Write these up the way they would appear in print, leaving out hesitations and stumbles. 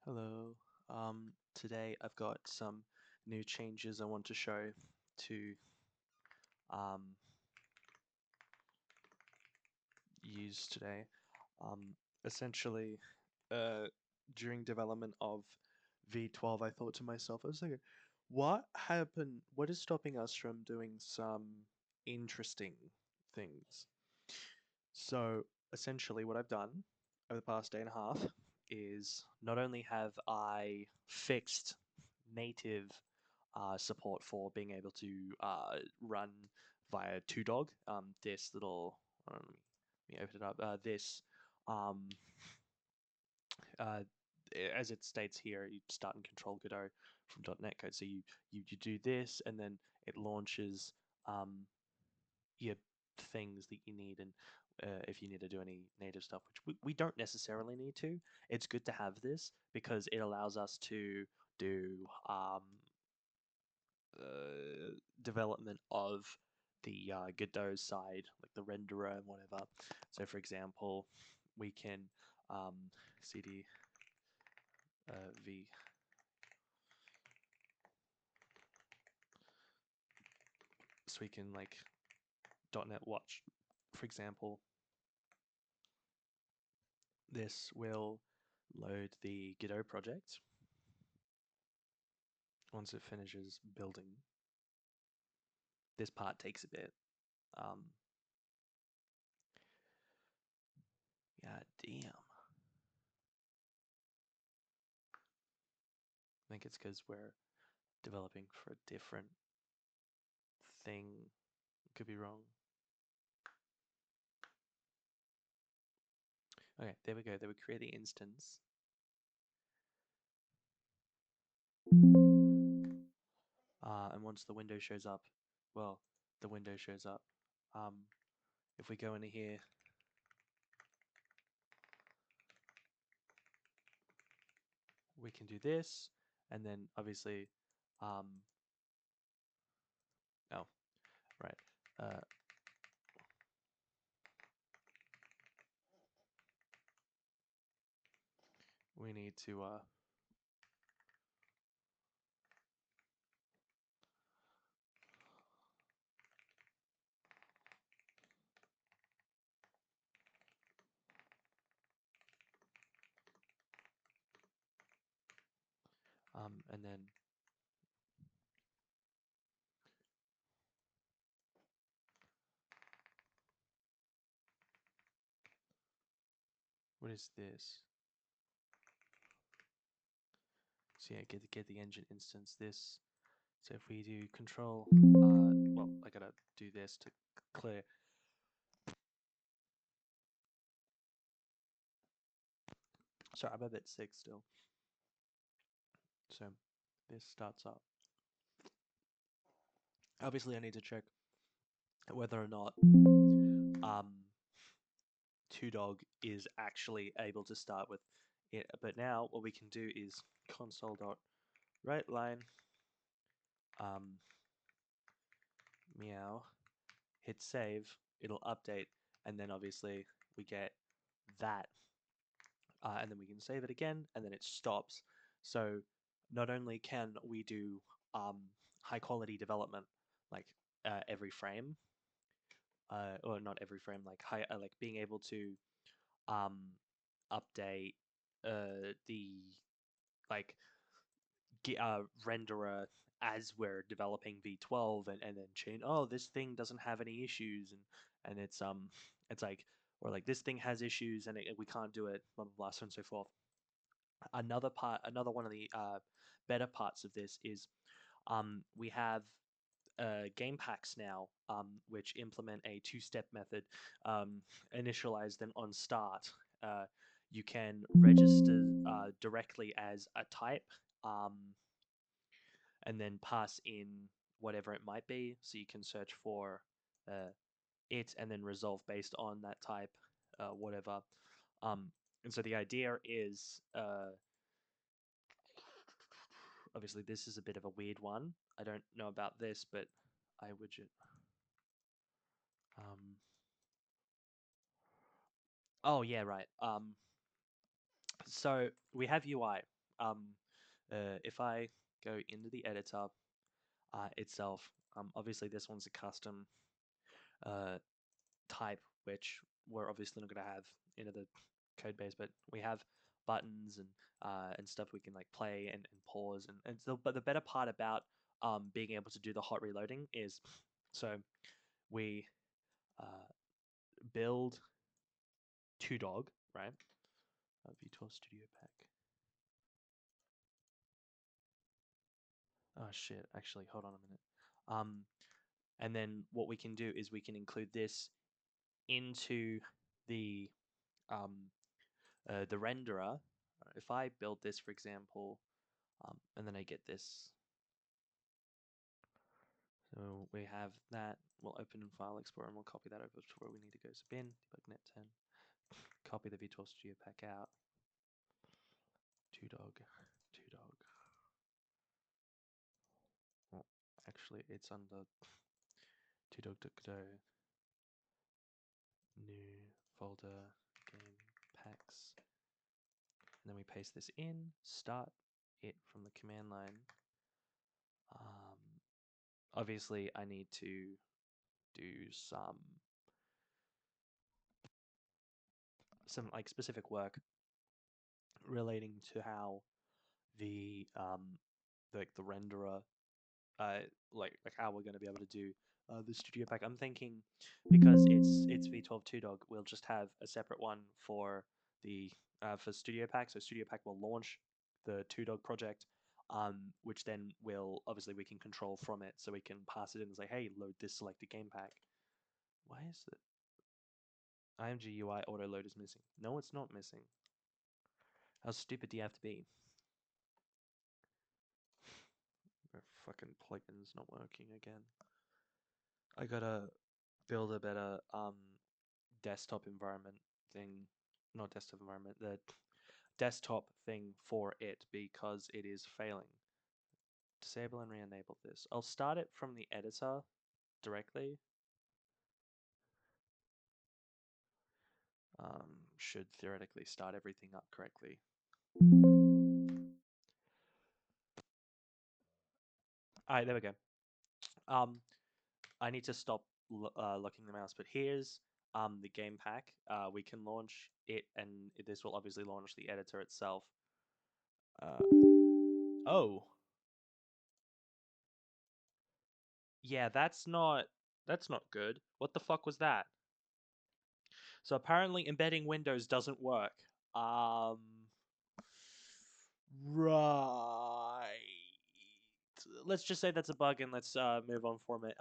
Hello. Today I've got some new changes I want to show to um, use today. Um, Essentially, uh, during development of V12, I thought to myself, I was like, what happened? What is stopping us from doing some interesting things? So essentially, what I've done over the past day and a half is not only have I fixed native support for being able to run via 2dog, this little, let me open it up, this, um, uh, as it states here, you start and control Godot from .NET code. So you do this, and then it launches your things that you need, and if you need to do any native stuff, which we don't necessarily need to. It's good to have this because it allows us to do development of the Godot side, like the renderer and whatever. So, for example, we can cd v, so we can like .NET Watch, for example. This will load the Godot project once it finishes building. This part takes a bit. Um, yeah, damn. I think it's because we're developing for a different thing. Could be wrong. Okay, there we go. They would create the instance. And once the window shows up, well, the window shows up. Um, if we go into here, we can do this, and then obviously, oh, right. We need to and then what is this? So yeah, get the engine instance. This. So if we do control, well, I gotta do this to clear. Sorry, I'm a bit sick still. So this starts up. Obviously, I need to check whether or not 2dog is actually able to start with it. But now what we can do is console.writeLine meow, hit save, it'll update, and then obviously we get that, and then we can save it again, and then it stops. So not only can we do high quality development, like every frame, or not every frame, like like being able to um, update the like renderer as we're developing V12, and then change. Oh, this thing doesn't have any issues, and it's like, or like this thing has issues and we can't do it, blah blah blah, so on and so forth. Another one of the better parts of this is we have game packs now, which implement a two-step method. Initialize them on start. You can register directly as a type, um, and then pass in whatever it might be. So you can search for it and then resolve based on that type, whatever. And so the idea is, obviously, this is a bit of a weird one. I don't know about this, but iWidget. Um, oh yeah, right. So we have UI. if I go into the editor itself, obviously this one's a custom uh, type, which we're obviously not going to have into the code base, but we have buttons and stuff we can like play and pause and so, but the better part about being able to do the hot reloading is so we uh, build two dog, right? V12 Studio Pack. Oh shit! Actually, hold on a minute. Um, and then what we can do is we can include this into the um, the renderer. If I build this, for example, and then I get this, so we have that. We'll open in File Explorer and we'll copy that over to where we need to go. So bin debug net10, copy the V12 Studio Pack out. Two dog. Well, actually, it's under two dog godot. New folder game packs, and then we paste this in, start it from the command line. Obviously I need to do some like specific work relating to how the the renderer like how we're going to be able to do the studio pack. I'm thinking because it's V12 2 dog, we'll just have a separate one for the for studio pack. So studio pack will launch the 2 dog project, which then will obviously we can control from it, so we can pass it in and say, hey, load this selected game pack. Why is it IMG UI auto load is missing? No, it's not missing. How stupid do you have to be? My fucking plugin's not working again. I gotta build a better desktop environment thing, not desktop environment, the desktop thing for it because it is failing. Disable and re-enable this. I'll start it from the editor directly. Should theoretically start everything up correctly. Alright, there we go. I need to stop locking the mouse, but here's the game pack. We can launch it, and this will obviously launch the editor itself. Oh, yeah, that's not good. What the fuck was that? So apparently embedding Windows doesn't work. Um, right. Let's just say that's a bug and let's move on from it.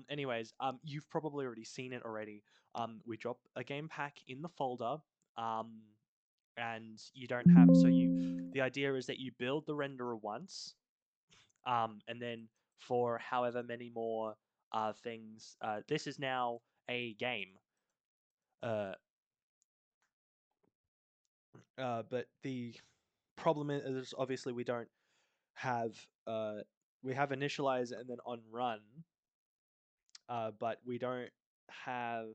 Anyways, you've probably already seen it already. We drop a game pack in the folder. Um, and you don't have the idea is that you build the renderer once, and then for however many more things, this is now a game. Uh, but the problem is obviously we don't have we have initialize and then on run, but we don't have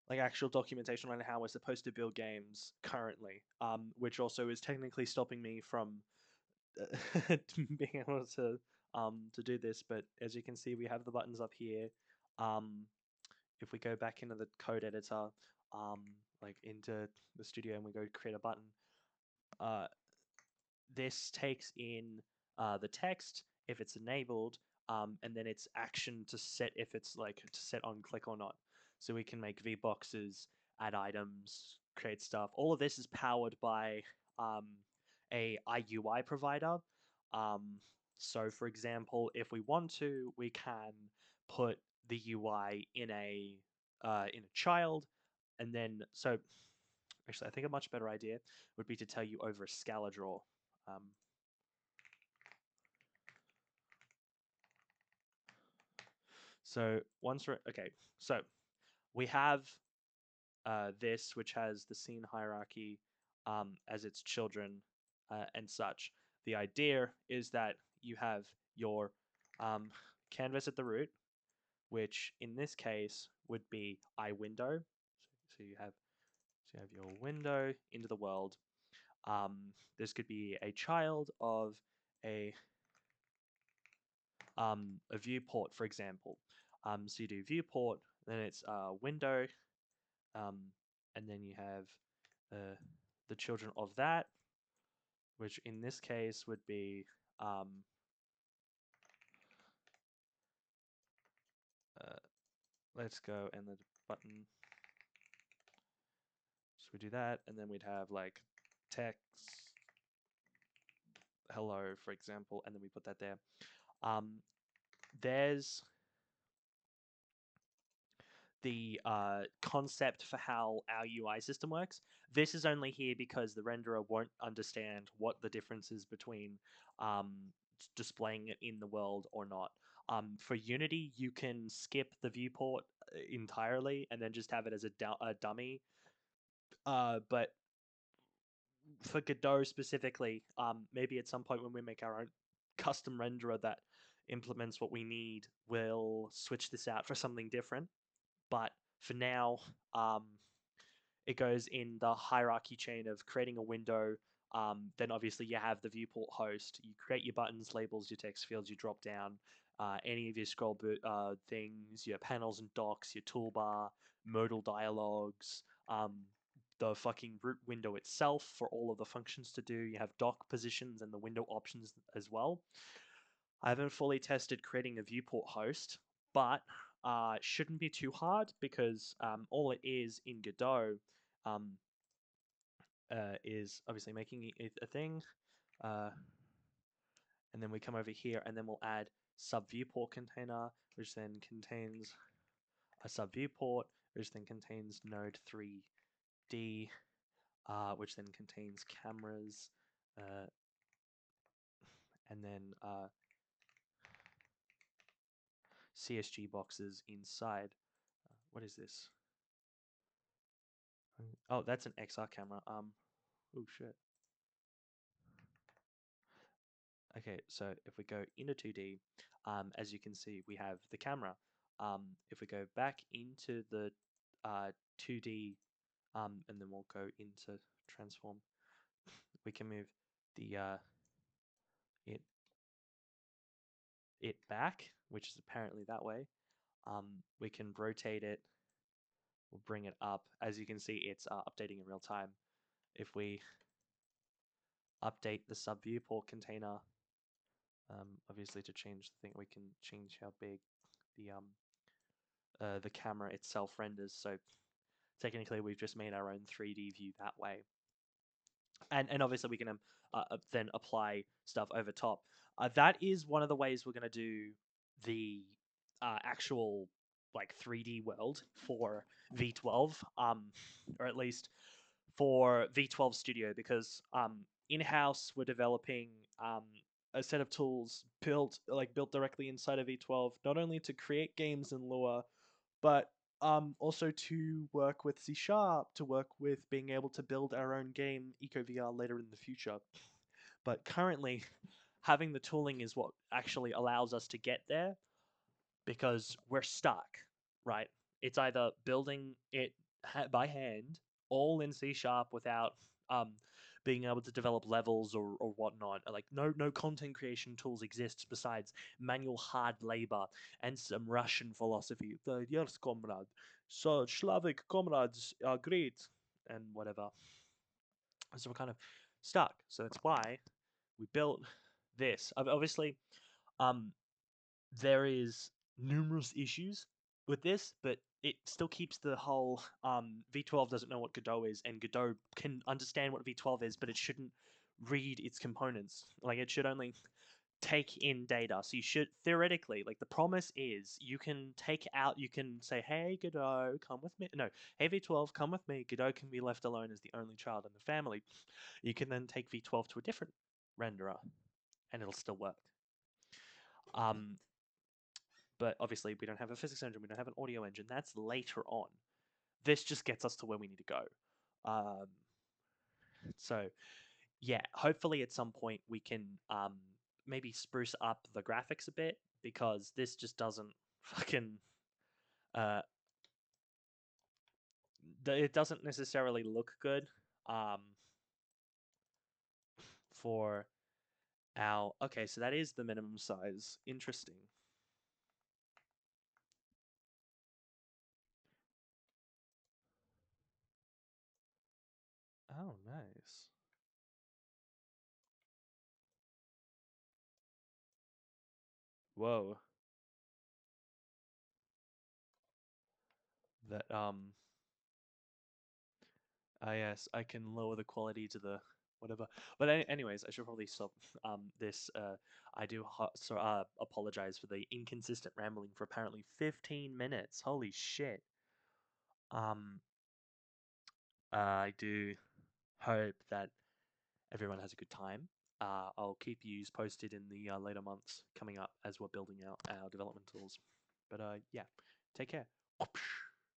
like actual documentation on how we're supposed to build games currently, which also is technically stopping me from being able to do this. But as you can see, we have the buttons up here. If we go back into the code editor, like into the studio, and we go create a button, uh, this takes in the text if it's enabled, and then its action to set if it's like to set on click or not. So we can make V boxes, add items, create stuff. All of this is powered by a IUI provider. Um, so, for example, if we want to, we can put the UI in a child, and then so actually, I think a much better idea would be to tell you over a Scala draw. Um, so once we're okay, so we have this, which has the scene hierarchy as its children and such. The idea is that you have your canvas at the root, which in this case would be iWindow. So you have your window into the world. This could be a child of a a viewport, for example. So you do viewport, then it's window, um, and then you have uh, the children of that, which in this case would be um, uh, let's go and the button. So we do that, and then we'd have like text hello, for example, and then we put that there. Um, there's the concept for how our UI system works. This is only here because the renderer won't understand what the difference is between um, displaying it in the world or not. For Unity, you can skip the viewport entirely and then just have it as a dummy. But for Godot specifically, maybe at some point when we make our own custom renderer that implements what we need, we'll switch this out for something different. But for now, um, it goes in the hierarchy chain of creating a window. Then obviously you have the viewport host. You create your buttons, labels, your text fields. You drop down any of your scroll things, your panels and docks, your toolbar, modal dialogues, the fucking root window itself for all of the functions to do. You have dock positions and the window options as well. I haven't fully tested creating a viewport host, but shouldn't be too hard because all it is in Godot um, is obviously making a thing, uh, and then we come over here and then we'll add sub viewport container, which then contains a sub viewport, which then contains node 3D, which then contains cameras, uh, and then CSG boxes inside. What is this? Oh, that's an XR camera. Oh shit. Okay, so if we go into 2D, as you can see, we have the camera. If we go back into the 2D, and then we'll go into transform, we can move the it it back, which is apparently that way. We can rotate it. We'll bring it up. As you can see, it's updating in real time. If we update the sub viewport container, obviously to change the thing, we can change how big the camera itself renders. So technically, we've just made our own 3D view that way. And obviously we can then apply stuff over top. That is one of the ways we're going to do the actual like 3D world for V12, or at least for V12 Studio, because in-house we're developing a set of tools built directly inside of V12, not only to create games in Lua, but also to work with C Sharp, to work with being able to build our own game, EcoVR, later in the future. But currently, having the tooling is what actually allows us to get there because we're stuck, right? It's either building it by hand, all in C Sharp without um, being able to develop levels or whatnot. Like no content creation tools exist besides manual hard labor and some Russian philosophy. Yes, comrade. So Slavic comrades are great and whatever. So we're kind of stuck. So that's why we built this. Obviously, um, there is numerous issues with this, but it still keeps the whole V12 doesn't know what Godot is, and Godot can understand what V12 is, but it shouldn't read its components. Like it should only take in data. So you should theoretically, like the promise is, you can say, "Hey Godot, come with me." No, "Hey V12, come with me." Godot can be left alone as the only child in the family. You can then take V12 to a different renderer, and it'll still work. Um, but obviously we don't have a physics engine, we don't have an audio engine. That's later on. This just gets us to where we need to go. So yeah, hopefully at some point we can maybe spruce up the graphics a bit because this just doesn't fucking uh, it doesn't necessarily look good. Um, for our. Okay, so that is the minimum size. Interesting. Oh, nice. Whoa. That yes, I can lower the quality to the whatever. But anyways, I should probably stop this. I do apologize for the inconsistent rambling for apparently 15 minutes. Holy shit. Um, I do hope that everyone has a good time. I'll keep you posted in the later months coming up as we're building out our development tools. But yeah, take care.